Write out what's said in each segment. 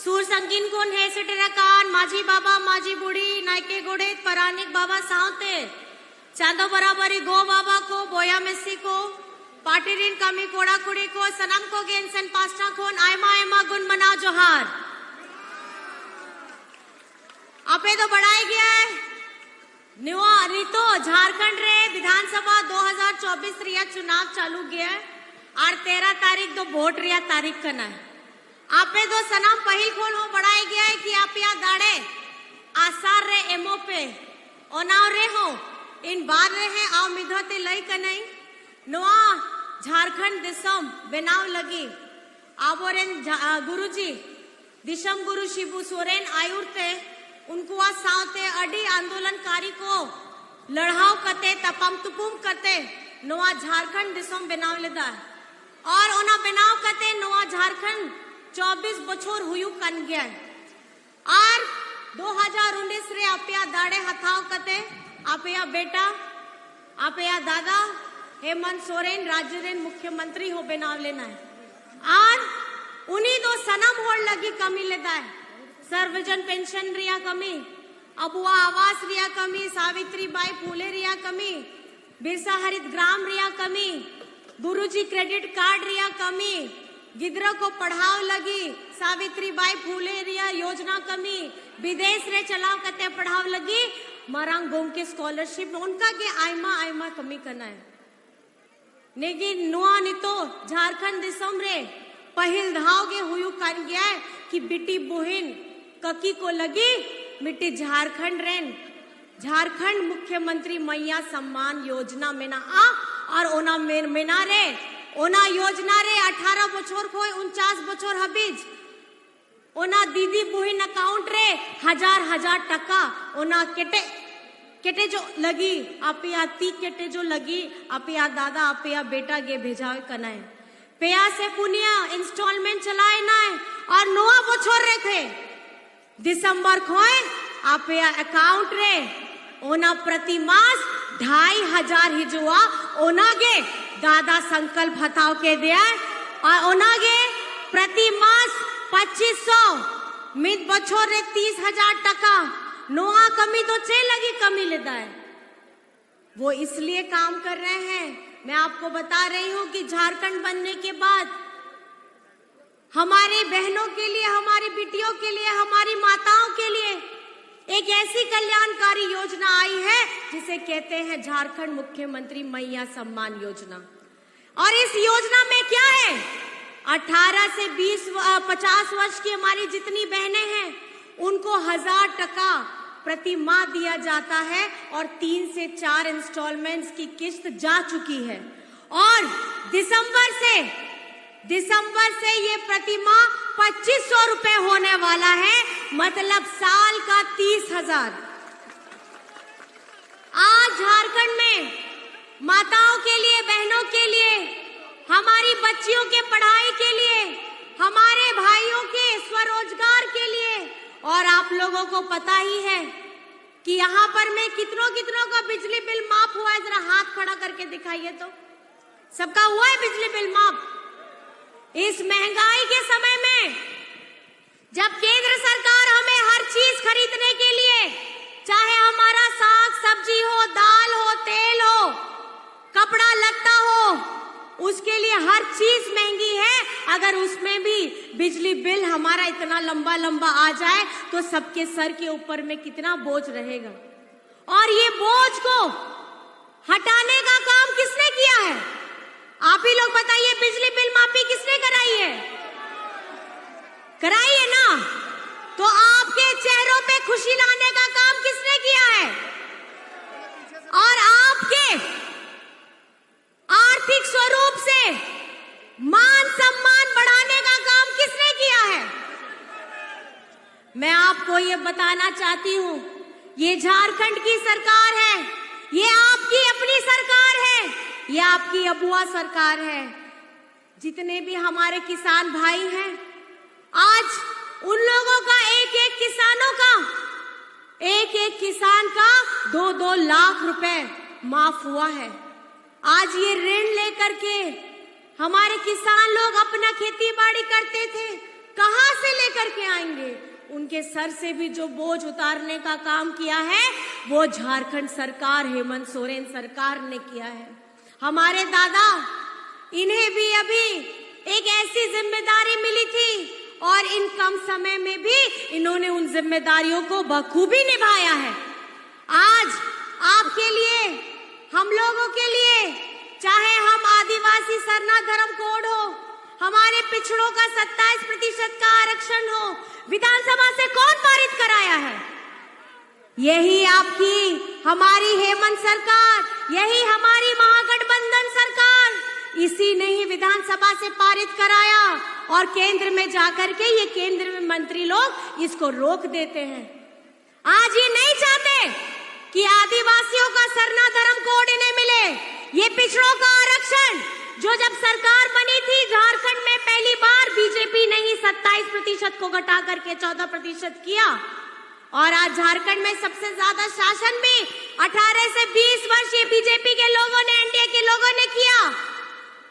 सूर संगीन कोन है सिटरकान माझी बाबा माझी बुढ़ी नायके गोड़े परानिक बाबा सावते चांदो बराबरी गो बाबा को बोया मेसी को पाटिरिन कमी कोड़ा कुड़ी को सनम को गेंसन पास्टा कोन आयमा आयमा गुन मनाओ जोहार। आपे तो बढ़ाई गया है न्यूआ रितो झारखंड रे विधानसभा 2024 रिया चुनाव चालू गया है और 13 तारीख तो वोट रिया तारीख करना है। आपे तो सनम पहिल खोल हो बढ़ाई गया है कि आप यहाँ दाड़े आसार रे एमओ पे ओनाव रे हो इन बार रे हैं आओ मिधोते लई कनाई नुआ झारखंड दिसम बेनाव लगी आबोरेन गुरुजी दिशम गुरु शिबू सोरेन आयुर्ते उनको आ सावते अडी आंदोलनकारी को लड़ाव करते तपम तुपुम करते नुआ झारखंड दिसम बेनाव लेदा और ओना बेनाव करते नुआ झारखंड 24 बछोर हुयू कन गया और 2019 रे आपया दाड़े हथाव करते आपया बेटा आपया दादा हेमंत सोरेन राज्य रे मुख्यमंत्री हो बेनाव लेना है और उन्हीं दो सनम होड़ लगी कमी लेता है सर्वजन पेंशन रिया कमी अबुआ आवास रिया कमी सावित्री बाई फूले रिया कमी बिरसा हरित ग्राम रिया कमी गुरुजी क्रेडिट कार्ड रिया कमी गिद्रो को पढ़ाव लगी सावित्री बाई फूले रिया योजना कमी विदेश रे चलाव करते पढ़ाव लगी मरंग गोम के स्कॉलरशिप उनका के आयमा आयमा कमी करना है नेगी नुआ नितो झारखंड दिसम रे पहिल धाव के हुयू कर गया है कि बेटी बोहिन ककी को लगी मिट्टी झारखंड रेन झारखंड मुख्यमंत्री मैया सम्मान योजना में ना आ और ओना मेना रे ओना योजना रे 18 बछोर खोय 49 बछोर हबीज ओना दीदी बोहिन अकाउंट रे हजार टका ओना केटे जो लगी आपया ती केटे जो लगी आपया दादा आपया बेटा गे भेजावे कनाए पेया से पुनिया इंस्टॉलमेंट चलाए ना और नोआ बछोर रे थे दिसंबर खोए आपया अकाउंट रे ओना प्रति मास 2500 हिजुआ ओना गे दादा संकल्प हताव के दिया और ओना गे प्रति मास 2500 मित बछोर रे 30,000 टका नोआ कमी तो चे लगी कमी लेता है वो इसलिए काम कर रहे हैं। मैं आपको बता रही हूँ कि झारखंड बनने के बाद हमारी बहनों के लिए हमारी बेटियों के लिए हमारी माताओं के लिए एक ऐसी कल्याणकारी योजना आई है जिसे कहते हैं झारखंड मुख्यमंत्री मैया सम्मान योजना। और इस योजना में क्या है 18 से 50 वर्ष की हमारी जितनी बहनें हैं उनको 1000 टका प्रति माह दिया जाता है और 3 से 4 इंस्टॉलमेंट्स की किस्त जा चुकी है और दिसंबर से ये प्रति माह 2500 रुपए होने वाला है मतलब साल का 30,000। आज झारखंड में माताओं के लिए बहनों के लिए हमारी बच्चियों के पढ़ाई के लिए हमारे भाइयों के स्वरोजगार के लिए और आप लोगों को पता ही है कि यहाँ पर में कितनों का बिजली बिल माफ हुआ है। जरा हाथ खड़ा करके दिखाइए तो सबका हुआ है बिजली बिल माफ। इस महंगाई के समय में जब केंद्र सरकार हमें हर चीज खरीदने के लिए चाहे हमारा साग सब्जी हो दाल हो तेल हो कपड़ा लत्ता हो उसके लिए हर चीज महंगी है। अगर उसमें भी बिजली बिल हमारा इतना लंबा आ जाए तो सबके सर के ऊपर में कितना बोझ रहेगा। और ये बोझ को हटाने का काम किसने किया है आप ही लोग बताइए। बिजली बिल माफी किसने कराई है ना। तो आपके चेहरों पे खुशी लाने का काम किसने किया है और आपके आर्थिक स्वरूप से मान सम्मान बढ़ाने का काम किसने किया है। मैं आपको ये बताना चाहती हूँ ये झारखंड की सरकार है, ये आपकी अपनी सरकार है, ये आपकी अबुआ सरकार है। जितने भी हमारे किसान भाई हैं आज उन लोगों का एक किसान का 2-2 लाख रुपए माफ हुआ है। आज ये ऋण लेकर के हमारे किसान लोग अपना खेती बाड़ी करते थे कहां से लेकर के आएंगे। पाएंगे। उनके सर से भी जो बोझ उतारने का काम किया है वो झारखंड सरकार, हेमंत सोरेन सरकार ने किया है। हमारे दादा, इन्हें भी अभी एक ऐसी जिम्मेदारी मिली थी और इन कम समय में भी इन्होंने उन जिम्मेदारियों को बखूबी निभाया है। आज आपके लिए, हम लोगों के लिए, चाहे हम आदिवासी सरना धर्म कोड हो, हमारे पिछड़ों का 27% का आरक्षण हो, विधानसभा से कौन पारित कराया है? यही आपकी, हमारी हेमंत सरकार, यही हमारी महागठबंधन सरकार, इसी ने ही विधानसभा से पारित कराया और केंद्र में जाकर के ये केंद्र में मंत्री लोग इसको रोक देते हैं। आज ये नहीं चाहते कि आदिवासियों का सरना धर्म कोड इन्हें मिले। ये पिछड़ों का आरक्षण जो जब सरकार बनी थी झारखंड में पहली बार बीजेपी ने ही 27% को घटा करके 14% किया और आज झारखंड में सबसे ज्यादा शासन भी 18 से 20 वर्ष ये बीजेपी के लोगों ने, एनडीए के लोगों ने किया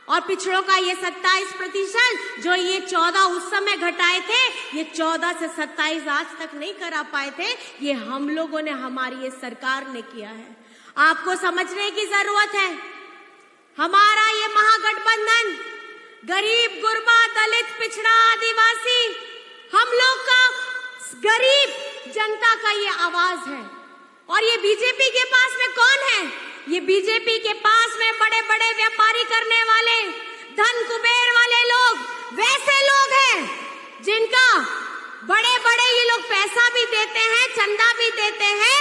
और पिछड़ों का ये 27% जो ये 14 उस समय घटाए थे, ये 14 से 27 आज तक नहीं करा पाए थे, ये हम लोगों ने, हमारी ये सरकार ने किया है। आपको समझने की जरूरत है, हमारा ये महागठबंधन गरीब, गुरबा, दलित, पिछड़ा, आदिवासी, हम लोग का, गरीब जनता का ये आवाज है। और ये बीजेपी के पास में कौन है? ये बीजेपी के पास में बड़े बड़े व्यापारी करने वाले, धन कुबेर वाले लोग, वैसे लोग हैं जिनका बड़े बड़े ये लोग पैसा भी देते हैं, चंदा भी देते हैं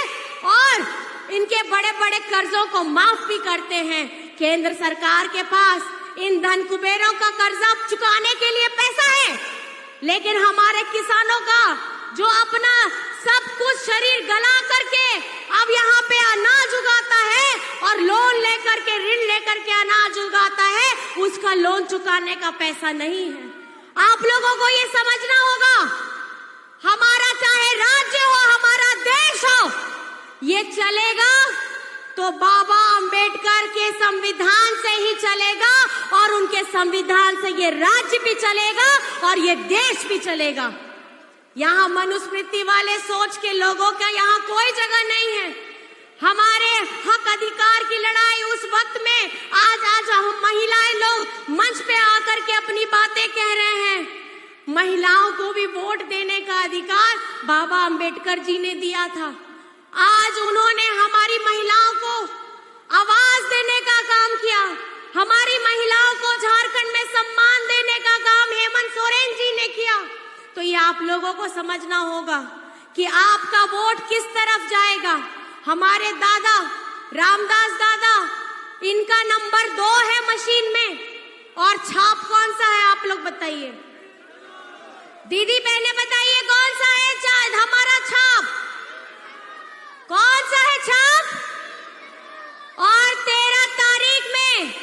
और इनके बड़े बड़े कर्जों को माफ भी करते हैं। केंद्र सरकार के पास इन धन कुबेरों का कर्जा चुकाने के लिए पैसा है, लेकिन हमारे किसानों का जो अपना सब कुछ शरीर गला करके अब यहाँ पे अनाज उगाता है और लोन लेकर के, ऋण लेकर के अनाज उगाता है, उसका लोन चुकाने का पैसा नहीं है। आप लोगों को ये समझना होगा, हमारा चाहे राज्य हो, हमारा देश हो, ये चलेगा तो बाबा अंबेडकर के संविधान से ही चलेगा और उनके संविधान से ये राज्य भी चलेगा और ये देश भी चलेगा। यहाँ मनुस्मृति वाले सोच के लोगों का यहाँ कोई जगह नहीं है। हमारे हक अधिकार की लड़ाई उस वक्त में आज हम महिलाएं लोग मंच पे आकर के अपनी बातें कह रहे हैं। महिलाओं को भी वोट देने का अधिकार बाबा अंबेडकर जी ने दिया था। आज उन्होंने हमारी महिलाओं को आवाज देने का काम किया। हमारी महिलाओं को झारखंड में सम्मान देने का काम हेमंत सोरेन जी ने किया। तो ये आप लोगों को समझना होगा कि आपका वोट किस तरफ जाएगा। हमारे दादा रामदास दादा, इनका नंबर 2 है मशीन में और छाप कौन सा है आप लोग बताइए। दीदी बहने बताइए कौन सा है शायद हमारा छाप, कौन सा है छाप? और 13 तारीख में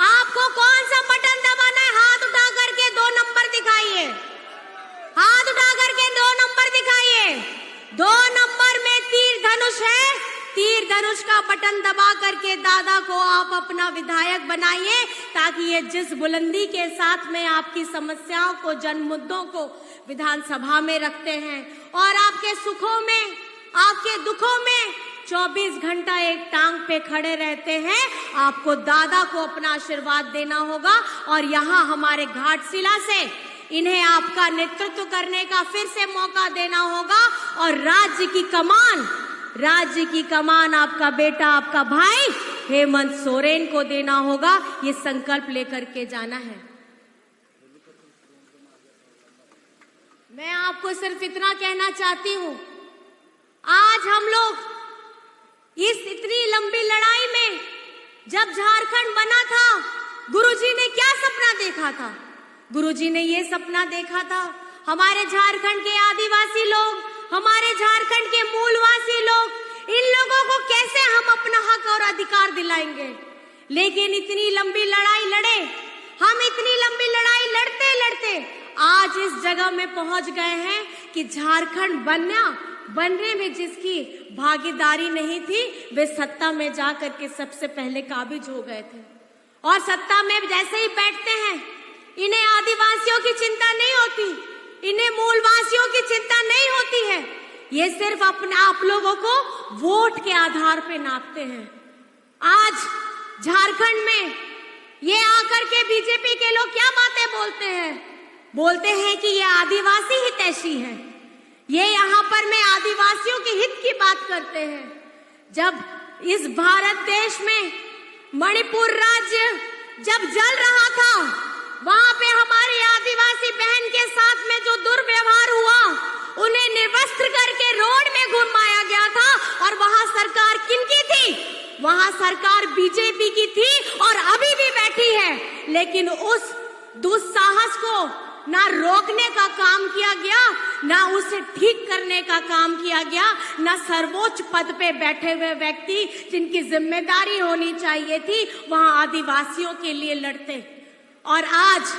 आपको कौन सा बटन दबाना है? हाथ उठा करके 2 नंबर दिखाइए, हाथ उठा करके 2 नंबर दिखाइए। 2 नंबर में तीर धनुष है, तीर धनुष का बटन दबा करके दादा को आप अपना विधायक बनाइए, ताकि ये जिस बुलंदी के साथ में आपकी समस्याओं को, जन मुद्दों को विधानसभा में रखते हैं और आपके सुखों में, आपके दुखों में 24 घंटा एक टांग पे खड़े रहते हैं, आपको दादा को अपना आशीर्वाद देना होगा और यहाँ हमारे घाटशिला से इन्हें आपका नेतृत्व करने का फिर से मौका देना होगा और राज्य की कमान आपका बेटा, आपका भाई हेमंत सोरेन को देना होगा। ये संकल्प लेकर के जाना है। मैं आपको सिर्फ इतना कहना चाहती हूँ, आज हम लोग इस इतनी लंबी लड़ाई में, जब झारखंड बना था, गुरुजी ने क्या सपना देखा था? गुरुजी ने ये सपना देखा था, हमारे झारखंड के आदिवासी लोग, हमारे झारखंड के मूलवासी लोग, इन लोगों को कैसे हम अपना हक और अधिकार दिलाएंगे। लेकिन इतनी लंबी लड़ाई लड़े हम, इतनी लंबी लड़ाई लड़ते लड़ते आज इस जगह में पहुंच गए हैं कि झारखंड बनने में जिसकी भागीदारी नहीं थी, वे सत्ता में जाकर के सबसे पहले काबिज हो गए थे। और सत्ता में जैसे ही बैठते हैं, इन्हें आदिवासियों की चिंता नहीं होती, इन्हें मूलवासियों की चिंता नहीं होती है। ये सिर्फ अपने आप लोगों को वोट के आधार पे नापते हैं। आज झारखंड में ये आकर के बीजेपी के लोग क्या बातें बोलते हैं? बोलते हैं कि ये आदिवासी हितैषी है, ये यहाँ पर में आदिवासियों के हित की बात करते हैं। जब इस भारत देश में मणिपुर राज्य जब जल रहा था, वहां पे हमारी आदिवासी बहन के साथ में जो दुर्व्यवहार हुआ, उन्हें निर्वस्त्र करके रोड में घुमाया गया था। और वहां सरकार किनकी थी? वहां सरकार बीजेपी की थी और अभी भी बैठी है। लेकिन उस दुस्साहस को ना रोकने का काम किया गया, ना उसे ठीक करने का काम किया गया, ना सर्वोच्च पद पे बैठे हुए व्यक्ति जिनकी जिम्मेदारी होनी चाहिए थी वहां आदिवासियों के लिए लड़ते। और आज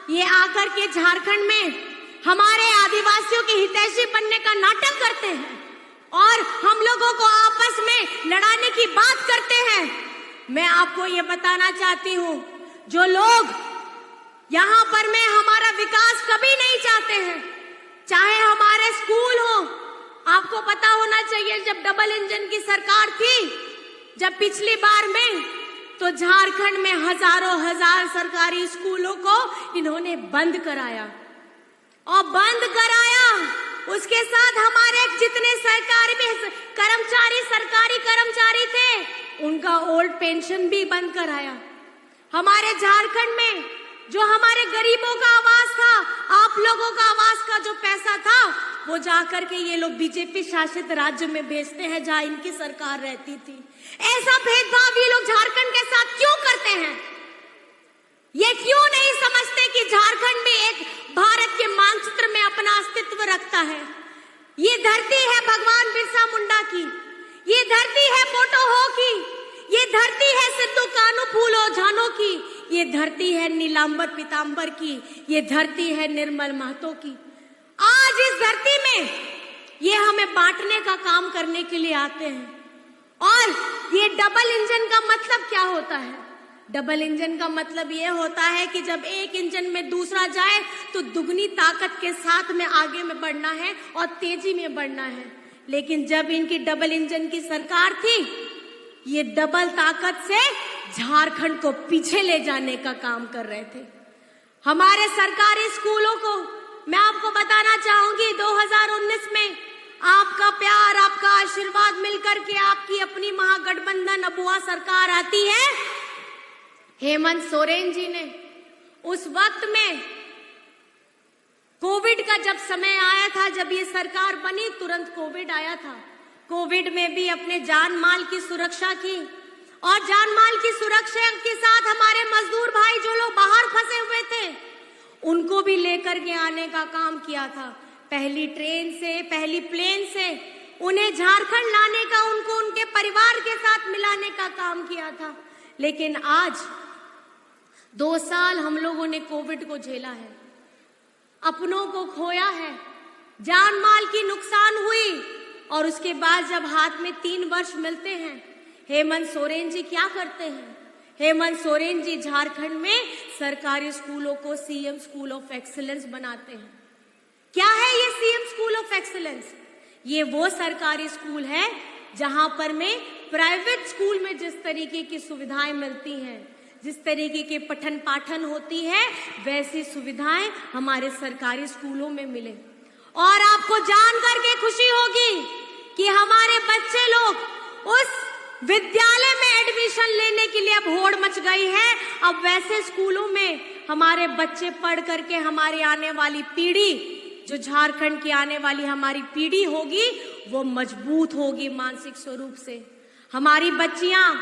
ये आकर के झारखंड में हमारे आदिवासियों के हितैषी बनने का नाटक करते हैं और हम लोगों को आपस में लड़ाने की बात करते हैं। मैं आपको ये बताना चाहती हूँ, जो लोग यहाँ पर में हमारा विकास कभी नहीं चाहते हैं, चाहे हमारे स्कूल हो, आपको पता होना चाहिए जब डबल इंजन की सरकार थी, जब पिछली बार में, तो झारखंड में हजारों हजार सरकारी स्कूलों को इन्होंने बंद कराया। और बंद कराया, उसके साथ हमारे जितने सरकारी कर्मचारी थे, उनका ओल्ड पेंशन भी बंद कराया। हमारे झारखंड में जो हमारे गरीबों का आवास था, आप लोगों का आवास का जो पैसा था, वो जाकर के ये लोग बीजेपी शासित राज्य में भेजते हैं जहां इनकी सरकार रहती थी। ऐसा भेदभाव ये लोग झारखंड के साथ क्यों करते हैं? ये क्यों नहीं समझते कि झारखंड में एक भारत के मानचित्र में अपना अस्तित्व रखता है? ये धरती है भगवान बिरसा मुंडा की, ये धरती है पोटोहो की, ये धरती है सिद्धू कानू फूलो झानो की, ये धरती है नीलांबर पीतांबर की, ये धरती है निर्मल महतो की। आज इस धरती में ये हमें बांटने का काम करने के लिए आते हैं। और ये डबल इंजन का मतलब क्या होता है? डबल इंजन का मतलब ये होता है कि जब एक इंजन में दूसरा जाए तो दुगनी ताकत के साथ में आगे में बढ़ना है और तेजी में बढ़ना है। लेकिन जब इनकी डबल इंजन की सरकार थी, ये डबल ताकत से झारखंड को पीछे ले जाने का काम कर रहे थे। हमारे सरकारी स्कूलों को मैं आपको बताना चाहूंगी, 2019 में आपका प्यार, आपका आशीर्वाद मिलकर के आपकी अपनी महागठबंधन अबुआ सरकार आती है। हेमंत सोरेन जी ने उस वक्त में कोविड का जब समय आया था, जब ये सरकार बनी, तुरंत कोविड आया था। कोविड में भी अपने जान माल की सुरक्षा की और जान माल की सुरक्षा के साथ हमारे मजदूर भाई जो लोग बाहर फंसे हुए थे, उनको भी लेकर के आने का काम किया था। पहली ट्रेन से, पहली प्लेन से उन्हें झारखंड लाने का, उनको उनके परिवार के साथ मिलाने का काम किया था। लेकिन आज 2 साल हम लोगों ने कोविड को झेला है, अपनों को खोया है, जान माल की नुकसान हुई, और उसके बाद जब हाथ में 3 वर्ष मिलते हैं, हेमंत सोरेन जी क्या करते हैं? हेमंत सोरेन जी झारखंड में सरकारी स्कूलों को सीएम स्कूल ऑफ एक्सीलेंस बनाते हैं। क्या है ये सीएम स्कूल ऑफ एक्सीलेंस? ये वो सरकारी स्कूल है जहां पर में प्राइवेट स्कूल में जिस तरीके की सुविधाएं मिलती हैं, जिस तरीके के पठन पाठन होती है, वैसी सुविधाएं हमारे सरकारी स्कूलों में मिले। और आपको जान करके खुशी होगी कि हमारे बच्चे लोग उस विद्यालय में एडमिशन लेने के लिए अब होड़ मच गई है। अब वैसे स्कूलों में हमारे बच्चे पढ़ करके हमारी आने वाली पीढ़ी, जो झारखंड की आने वाली हमारी पीढ़ी होगी, वो मजबूत होगी मानसिक स्वरूप से। हमारी बच्चियां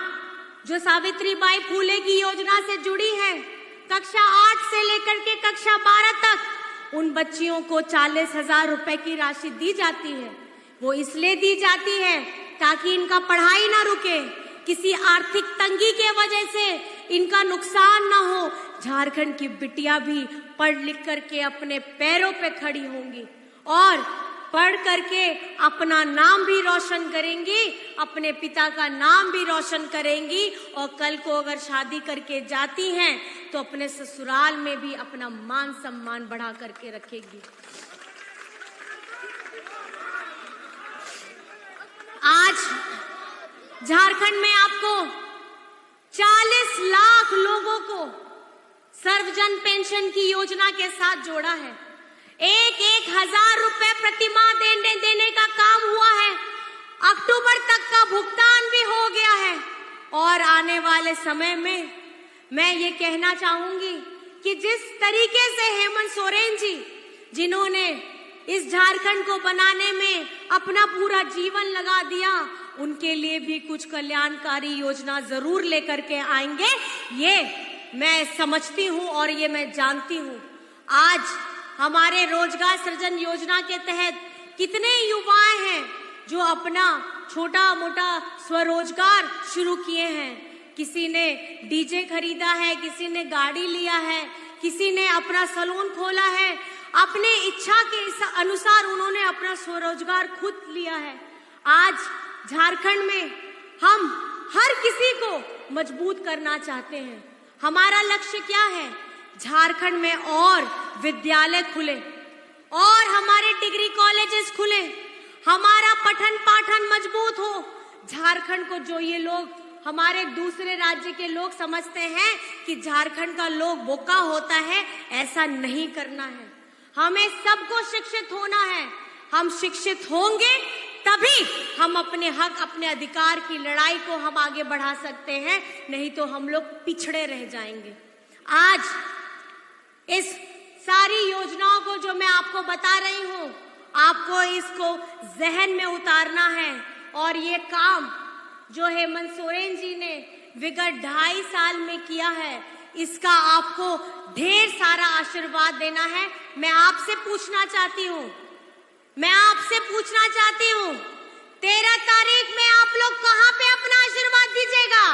जो सावित्रीबाई फूले की योजना से जुड़ी हैं, कक्षा 8 से लेकर के कक्षा 12 तक, उन बच्चियों को 40,000 रुपए की राशि दी जाती है। वो इसलिए दी जाती है ताकि इनका पढ़ाई ना रुके, किसी आर्थिक तंगी के वजह से इनका नुकसान ना हो। झारखंड की बिटिया भी पढ़ लिख करके अपने पैरों पे खड़ी होंगी और पढ़ करके अपना नाम भी रोशन करेंगी, अपने पिता का नाम भी रोशन करेंगी और कल को अगर शादी करके जाती हैं तो अपने ससुराल में भी अपना मान सम्मान बढ़ा करके रखेगी। आज झारखंड में आपको 40 लाख लोगों को सर्वजन पेंशन की योजना के साथ जोड़ा है। 1,000 रुपए प्रति माह देने का काम हुआ है। अक्टूबर तक का भुगतान भी हो गया है और आने वाले समय में मैं ये कहना चाहूंगी कि जिस तरीके से हेमंत सोरेन जी, जिन्होंने इस झारखंड को बनाने में अपना पूरा जीवन लगा दिया, उनके लिए भी कुछ कल्याणकारी योजना जरूर लेकर के आएंगे, ये मैं समझती हूँ और ये मैं जानती हूँ। आज हमारे रोजगार सृजन योजना के तहत कितने युवाएं हैं जो अपना छोटा मोटा स्वरोजगार शुरू किए हैं। किसी ने डीजे खरीदा है, किसी ने गाड़ी लिया है, किसी ने अपना सैलून खोला है। अपने इच्छा के अनुसार उन्होंने अपना स्वरोजगार खुद लिया है। आज झारखंड में हम हर किसी को मजबूत करना चाहते हैं। हमारा लक्ष्य क्या है? झारखंड में और विद्यालय खुले और हमारे डिग्री कॉलेजेस खुले, हमारा पठन पाठन मजबूत हो। झारखंड को जो ये लोग, हमारे दूसरे राज्य के लोग समझते हैं कि झारखंड का लोग बोका होता है, ऐसा नहीं करना है। हमें सबको शिक्षित होना है। हम शिक्षित होंगे तभी हम अपने हक, अपने अधिकार की लड़ाई को हम आगे बढ़ा सकते हैं, नहीं तो हम लोग पिछड़े रह जाएंगे। आज इस सारी योजनाओं को जो मैं आपको बता रही हूँ, आपको इसको जहन में उतारना है और ये काम जो हेमंत सोरेन जी ने विगत 2.5 साल में किया है, इसका आपको ढेर सारा आशीर्वाद देना है। मैं आपसे पूछना चाहती हूँ 13 तारीख में आप लोग कहाँ पे अपना आशीर्वाद दीजिएगा?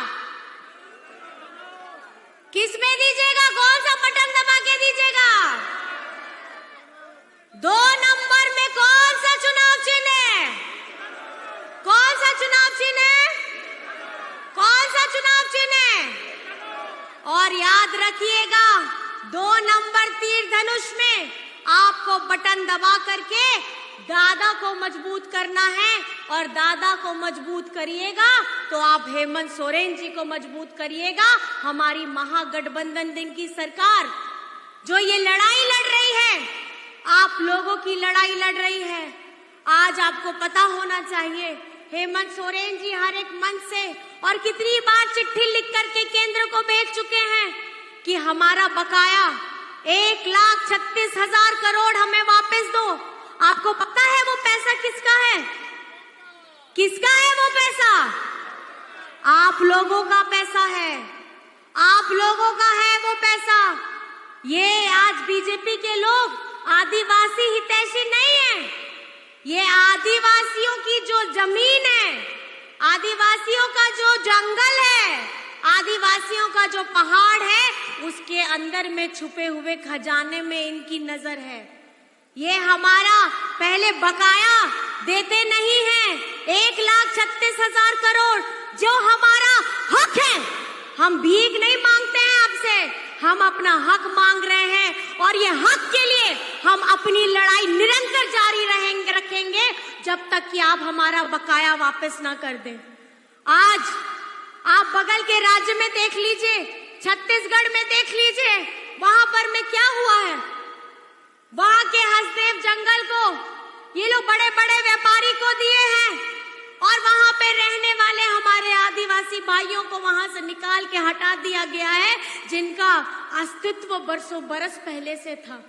किस में दीजिएगा? कौन सा बटन दबा के दीजिएगा? 2 नंबर में कौन सा चुनाव चिन्ह है? कौन सा चुनाव चिन्ह है? कौन सा चुनाव चिन्ह है? और याद रखिएगा, 2 नंबर तीर धनुष में आपको बटन दबा करके दादा को मजबूत करना है और दादा को मजबूत करिएगा तो आप हेमंत सोरेन जी को मजबूत करिएगा। हमारी महागठबंधन की सरकार जो ये लड़ाई लड़ रही है, आप लोगों की लड़ाई लड़ रही है। आज आपको पता होना चाहिए, हेमंत सोरेन जी हर एक मंच से और कितनी बार चिट्ठी लिख करके केंद्र को भेज चुके हैं कि हमारा बकाया 1,36,000 करोड़ हमें वापस दो। आपको पता है वो पैसा किसका है? किसका है वो पैसा? आप लोगों का पैसा है, आप लोगों का है वो पैसा। ये आज बीजेपी के लोग आदिवासी हितैषी नहीं है। ये आदिवासियों की जो जमीन है, आदिवासियों का जो जंगल है, आदिवासियों का जो पहाड़ है, उसके अंदर में छुपे हुए खजाने में इनकी नजर है। ये हमारा पहले बकाया देते नहीं है, 1,36,000 करोड़ जो हमारा हक है। हम भीख नहीं मांगते हैं आपसे, हम अपना हक मांग रहे हैं और ये हक के लिए हम अपनी लड़ाई निरंतर जारी रखेंगे जब तक कि आप हमारा बकाया वापस ना कर दें। आज आप बगल के राज्य में देख लीजिए, छत्तीसगढ़ में देख लीजिए, वहां पर में क्या हुआ है। वहां के हसदेव जंगल को ये लोग बड़े बड़े व्यापारी को दिए हैं और वहां पे रहने वाले हमारे आदिवासी भाइयों को वहां से निकाल के हटा दिया गया है, जिनका अस्तित्व बरसों बरस पहले से था।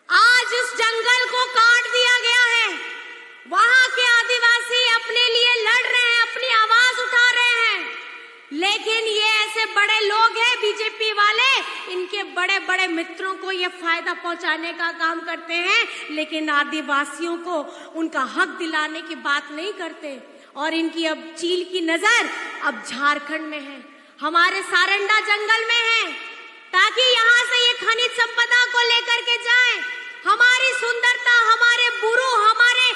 आज उस जंगल को काट दिया गया है। वहां के आदिवासी अपने लिए लड़ रहे हैं, अपनी आवाज उठा रहे हैं, लेकिन ये ऐसे बड़े लोग हैं बीजेपी वाले, इनके बड़े बड़े मित्रों को ये फायदा पहुंचाने का काम करते हैं, लेकिन आदिवासियों को उनका हक दिलाने की बात नहीं करते। और इनकी अब चील की नजर अब झारखंड में है, हमारे सारंडा जंगल में है, ताकि यहाँ से ये खनिज संपदा को लेकर के जाए। हमारी सुंदरता, हमारे बुरु, हमारे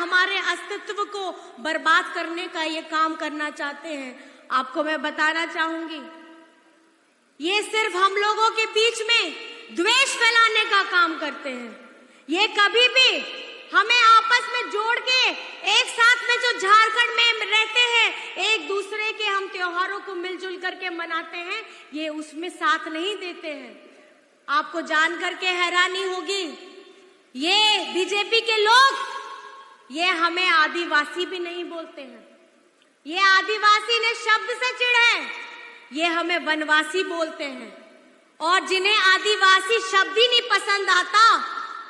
हमारे अस्तित्व को बर्बाद करने का ये काम करना चाहते हैं। आपको मैं बताना चाहूंगी, ये सिर्फ हम लोगों के बीच में द्वेष फैलाने का काम करते हैं। ये कभी भी हमें आपस में जोड़ के एक साथ में, जो झारखंड में रहते हैं, एक दूसरे के हम त्योहारों को मिलजुल करके मनाते हैं, ये उसमें साथ नहीं देते हैं। आपको जान करके हैरानी होगी, ये बीजेपी के लोग ये हमें आदिवासी भी नहीं बोलते हैं। ये आदिवासी ने शब्द से चिढ़े, ये हमें वनवासी बोलते हैं। और जिन्हें आदिवासी शब्द ही नहीं पसंद आता,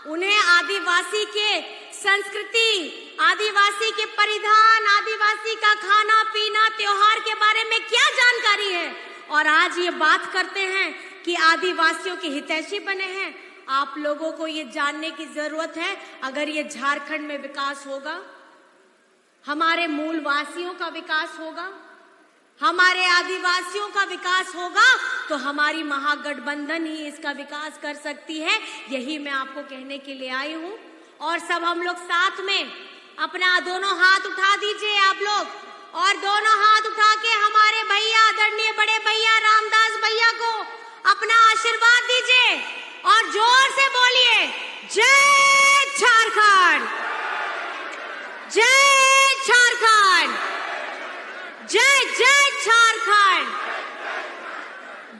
उन्हें आदिवासी के संस्कृति, आदिवासी के परिधान, आदिवासी का खाना पीना, त्योहार के बारे में क्या जानकारी है। और आज ये बात करते हैं कि आदिवासियों के हितैषी बने हैं। आप लोगों को ये जानने की जरूरत है, अगर ये झारखंड में विकास होगा, हमारे मूलवासियों का विकास होगा, हमारे आदिवासियों का विकास होगा, तो हमारी महागठबंधन ही इसका विकास कर सकती है। यही मैं आपको कहने के लिए आई हूं। और सब हम लोग साथ में अपना दोनों हाथ उठा दीजिए आप लोग, और दोनों हाथ उठा के हमारे भैया, आदरणीय बड़े भैया रामदास भैया को अपना आशीर्वाद दीजिए और जोर से बोलिए, जय झारखंड, जय झारखंड, जय जय झारखंड,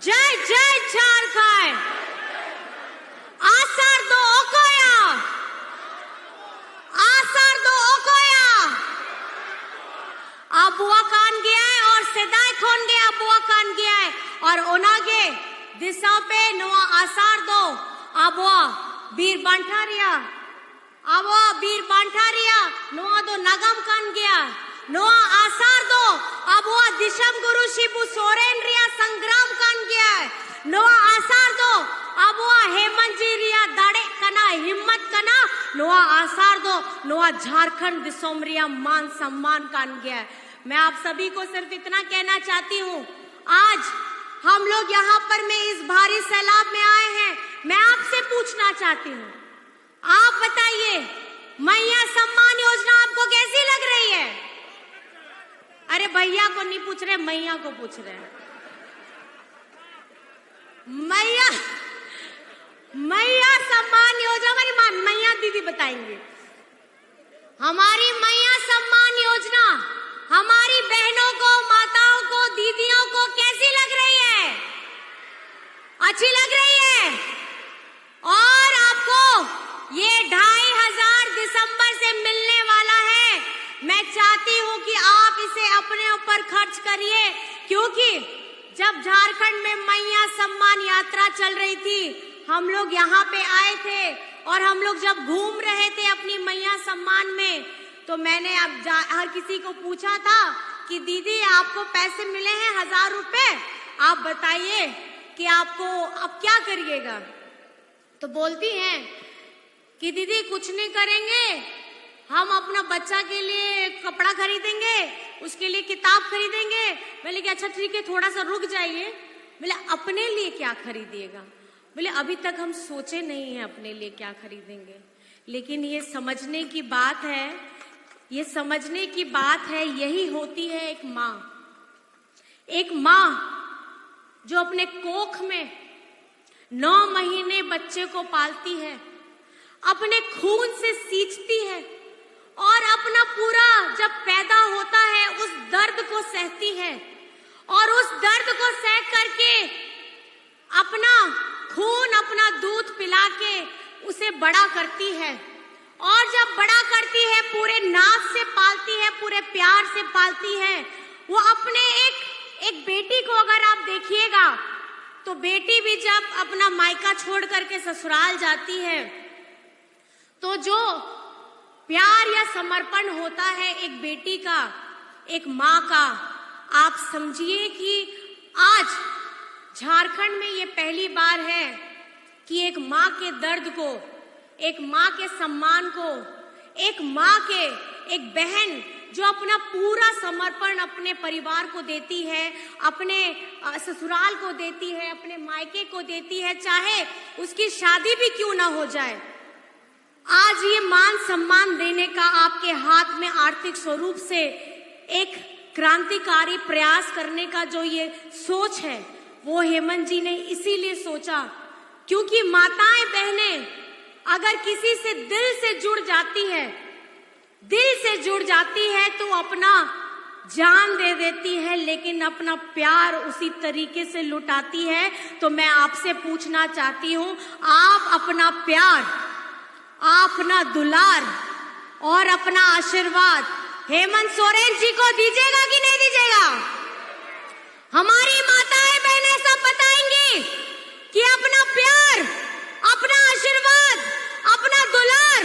जय जय झारखंड। आसार दो ओकोया, आसार दो ओकोया। अबुआ कान गया है और सिदाय खोन गया, अबुआ कान गया है और ओनागे दिशा पे नवा आसार दो अबुआ बीर बांठारिया, अबुआ बीर बांठारिया नवा दो नगम कान गया, नोआ आसार दो अबुआ दिशम गुरु शिबू सोरेन रिया संग्राम कान गया है, नोआ आसार दो अबुआ हेमंत जी रिया दाड़े कना हिम्मत कना, नोआ आसार दो नोआ झारखंड दिसोम रिया मान सम्मान कान गया है। मैं आप सभी को सिर्फ इतना कहना चाहती हूँ, आज हम लोग यहाँ पर में इस भारी सैलाब में आए हैं। मैं आपसे पूछना चाहती हूँ, आप बताइए मैया सम्मान योजना आपको कैसी लग रही है? अरे भैया को नहीं पूछ रहे, मैया को पूछ रहे हैं। मैया, मैया सम्मान योजना, हमारी मैया दीदी बताएंगे। हमारी मैया सम्मान योजना हमारी बहनों को, माताओं को, दीदियों को कैसी लग रही है? अच्छी लग रही है। और आपको ये 2500 दिसंबर से मिलने वाला है। मैं चाहती हूँ कि आप इसे अपने ऊपर खर्च करिए, क्योंकि जब झारखंड में मैया सम्मान यात्रा चल रही थी, हम लोग यहाँ पे आए थे और हम लोग जब घूम रहे थे अपनी मैया सम्मान में, तो मैंने अब हर किसी को पूछा था कि दीदी आपको पैसे मिले हैं 1000 रुपए, आप बताइए कि आपको अब क्या करिएगा। तो बोलती हैं कि दीदी कुछ नहीं करेंगे, हम अपना बच्चा के लिए कपड़ा खरीदेंगे, उसके लिए किताब खरीदेंगे। मैंने कहा अच्छा ठीक है, थोड़ा सा रुक जाइए। बोले अपने लिए क्या खरीदिएगा? बोले अभी तक हम सोचे नहीं है अपने लिए क्या खरीदेंगे। लेकिन ये समझने की बात है, ये समझने की बात है, यही होती है एक माँ। एक माँ जो अपने कोख में 9 महीने बच्चे को पालती है, अपने खून से सींचती है और अपना पूरा जब पैदा होता है उस दर्द को सहती है, और उस दर्द को सह करके अपना खून, अपना दूध पिला के उसे बड़ा करती है। और जब बड़ा करती है, पूरे नाज से पालती है, पूरे प्यार से पालती है। वो अपने एक बेटी को अगर आप देखिएगा, तो बेटी भी जब अपना मायका छोड़ करके ससुराल जाती है, तो जो प्यार या समर्पण होता है एक बेटी का, एक माँ का, आप समझिए कि आज झारखंड में ये पहली बार है कि एक माँ के दर्द को, एक माँ के सम्मान को, एक माँ के, एक बहन जो अपना पूरा समर्पण अपने परिवार को देती है, अपने ससुराल को देती है, अपने मायके को देती है, चाहे उसकी शादी भी क्यों ना हो जाए, आज ये मान सम्मान देने का आपके हाथ में आर्थिक स्वरूप से एक क्रांतिकारी प्रयास करने का जो ये सोच है, वो हेमंत जी ने इसीलिए सोचा क्योंकि माताएं बहनें अगर किसी से दिल से जुड़ जाती है तो अपना जान दे देती है, लेकिन अपना प्यार उसी तरीके से लुटाती है। तो मैं आपसे पूछना चाहती हूं, आप अपना प्यार, अपना दुलार और अपना आशीर्वाद हेमंत सोरेन जी को दीजिएगा कि नहीं दीजिएगा? हमारी माताएं बहनें सब बताएंगी कि अपना प्यार, अपना आशीर्वाद, अपना दुलार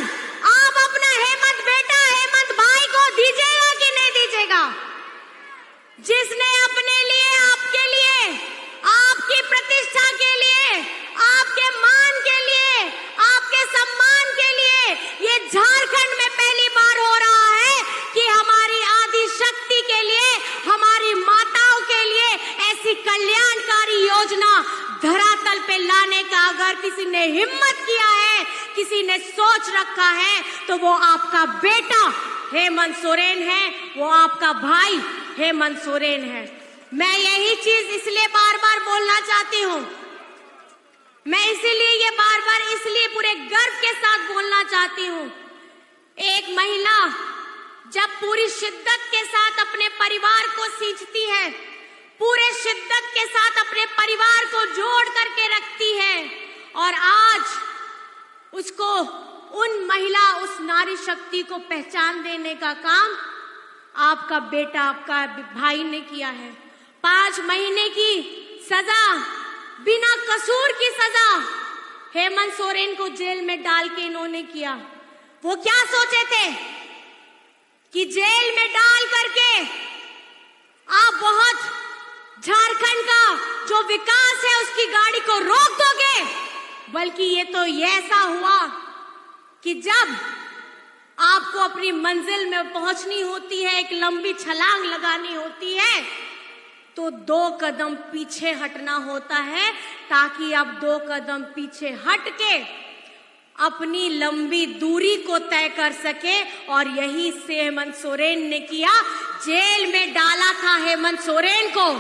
आप अपना हेमंत बेटा, हेमंत भाई को दीजिएगा कि नहीं दीजिएगा? जिसने अपने लिए, आपके लिए, आपकी प्रतिष्ठा के लिए, आपके मान के लिए, आपके सम्मान के लिए ये झारखंड में पहली बार हो रहा है कि हमारी आदि शक्ति के लिए, हमारी माताओं के लिए ऐसी कल्याणकारी योजना धरातल पे लाने का अगर किसी ने हिम्मत किया है, किसी ने सोच रखा है, तो वो आपका बेटा हेमंत सोरेन है, वो आपका भाई हेमंत सोरेन है। मैं यही चीज इसलिए बार बार बोलना चाहती हूँ, मैं इसीलिए ये बार बार इसलिए पूरे गर्व के साथ बोलना चाहती हूँ। एक महिला जब पूरी शिद्दत के साथ अपने परिवार को सींचती है, पूरे शिद्दत के साथ अपने परिवार को जोड़ करके रखती है, और आज उसको उन महिला, उस नारी शक्ति को पहचान देने का काम आपका बेटा, आपका भाई ने किया है। 5 महीने की सजा, बिना कसूर की सजा हेमंत सोरेन को जेल में डाल के इन्होंने किया। वो क्या सोचे थे कि जेल में डाल करके आप बहुत झारखंड का जो विकास है उसकी गाड़ी को रोक दोगे, बल्कि ये तो ऐसा हुआ कि जब आपको अपनी मंजिल में पहुंचनी होती है, एक लंबी छलांग लगानी होती है, तो 2 कदम पीछे हटना होता है, ताकि आप 2 कदम पीछे हट के अपनी लंबी दूरी को तय कर सके। और यही से हेमंत सोरेन ने किया। जेल में डाला था हेमंत सोरेन को,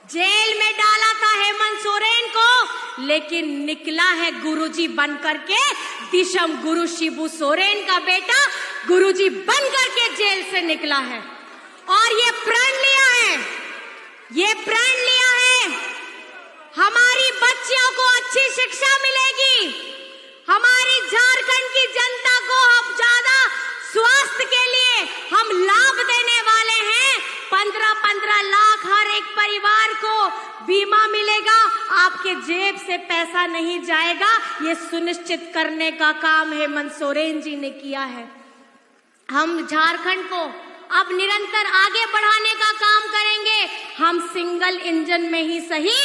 जेल में डाला था हेमंत सोरेन को, लेकिन निकला है गुरुजी बन करके। दिशम गुरु शिबू सोरेन का बेटा गुरुजी बन करके जेल से निकला है, और ये प्रण लिया है, ये प्रण लिया है हमारी बच्चियों को अच्छी शिक्षा मिलेगी, हमारी झारखंड की जनता को अब ज्यादा स्वास्थ्य के लिए हम लाभ देने वाले हैं। 15-15 लाख हर एक परिवार को बीमा मिलेगा, आपके जेब से पैसा नहीं जाएगा, ये सुनिश्चित करने का काम हेमंत सोरेन जी ने किया है। हम झारखंड को अब निरंतर आगे बढ़ाने का काम करेंगे। हम सिंगल इंजन में ही सही,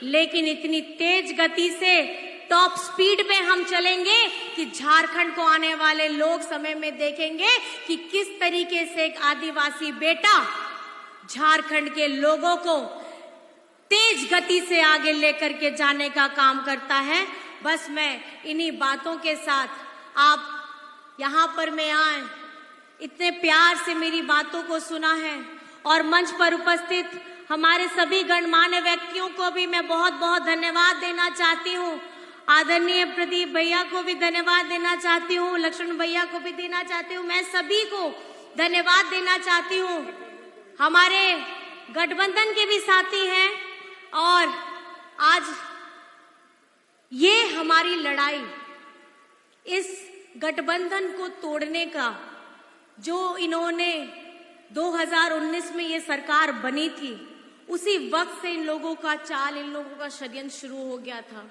लेकिन इतनी तेज गति से टॉप स्पीड पे हम चलेंगे कि झारखंड को आने वाले लोग समय में देखेंगे कि किस तरीके से एक आदिवासी बेटा झारखंड के लोगों को तेज गति से आगे लेकर के जाने का काम करता है। बस मैं इन्हीं बातों के साथ, आप यहाँ पर मैं आए, इतने प्यार से मेरी बातों को सुना है, और मंच पर उपस्थित हमारे सभी गणमान्य व्यक्तियों को भी मैं बहुत बहुत धन्यवाद देना चाहती हूँ। आदरणीय प्रदीप भैया को भी धन्यवाद देना चाहती हूँ, लक्ष्मण भैया को भी देना चाहती हूँ, मैं सभी को धन्यवाद देना चाहती हूँ। हमारे गठबंधन के भी साथी हैं, और आज ये हमारी लड़ाई, इस गठबंधन को तोड़ने का जो इन्होंने 2019 में ये सरकार बनी थी, उसी वक्त से इन लोगों का चाल, इन लोगों का षड्यंत्र शुरू हो गया था।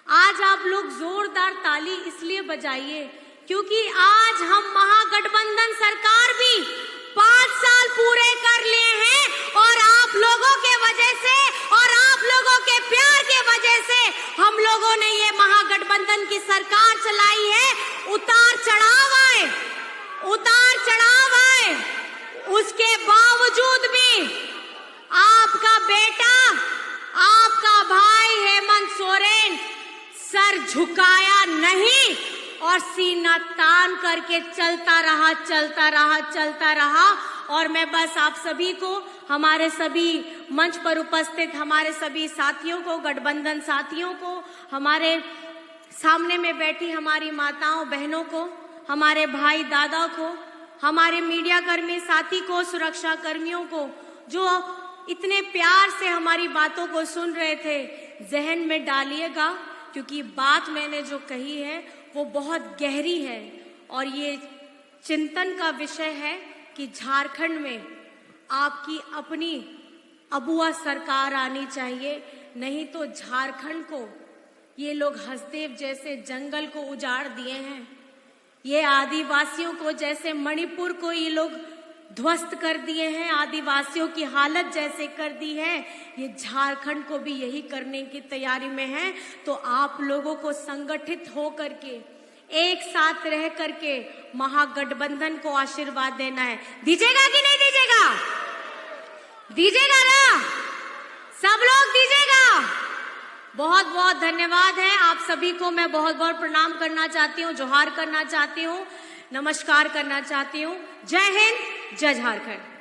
आज आप लोग जोरदार ताली इसलिए बजाइए क्योंकि आज हम महागठबंधन सरकार भी 5 साल पूरे कर लिए हैं, और आप लोगों के वजह से और आप लोगों के प्यार के वजह से हम लोगों ने ये महागठबंधन की सरकार चलाई है। उतार चढ़ाव आए, उतार चढ़ाव आए, उसके बावजूद भी आपका बेटा, आपका भाई हेमंत सोरेन सर झुकाया नहीं, और सीना तान करके चलता रहा, चलता रहा, चलता रहा। और मैं बस आप सभी को, हमारे सभी मंच पर उपस्थित हमारे सभी साथियों को, गठबंधन साथियों को, हमारे सामने में बैठी हमारी माताओं बहनों को, हमारे भाई दादा को, हमारे मीडिया कर्मी साथी को, सुरक्षा कर्मियों को, जो इतने प्यार से हमारी बातों को सुन रहे थे, जहन में डालिएगा, क्योंकि बात मैंने जो कही है वो बहुत गहरी है। और ये चिंतन का विषय है कि झारखंड में आपकी अपनी अबुआ सरकार आनी चाहिए, नहीं तो झारखंड को ये लोग हसदेव जैसे जंगल को उजाड़ दिए हैं, ये आदिवासियों को जैसे मणिपुर को ये लोग ध्वस्त कर दिए हैं, आदिवासियों की हालत जैसे कर दी है, ये झारखंड को भी यही करने की तैयारी में है। तो आप लोगों को संगठित हो करके, एक साथ रह करके महागठबंधन को आशीर्वाद देना है। दीजिएगा कि नहीं दीजिएगा? दीजिएगा ना? सब लोग दीजिएगा? बहुत बहुत धन्यवाद है आप सभी को। मैं बहुत बहुत प्रणाम करना चाहती हूँ, जोहार करना चाहती हूँ, नमस्कार करना चाहती हूँ। जय हिंद, जय झारखंड।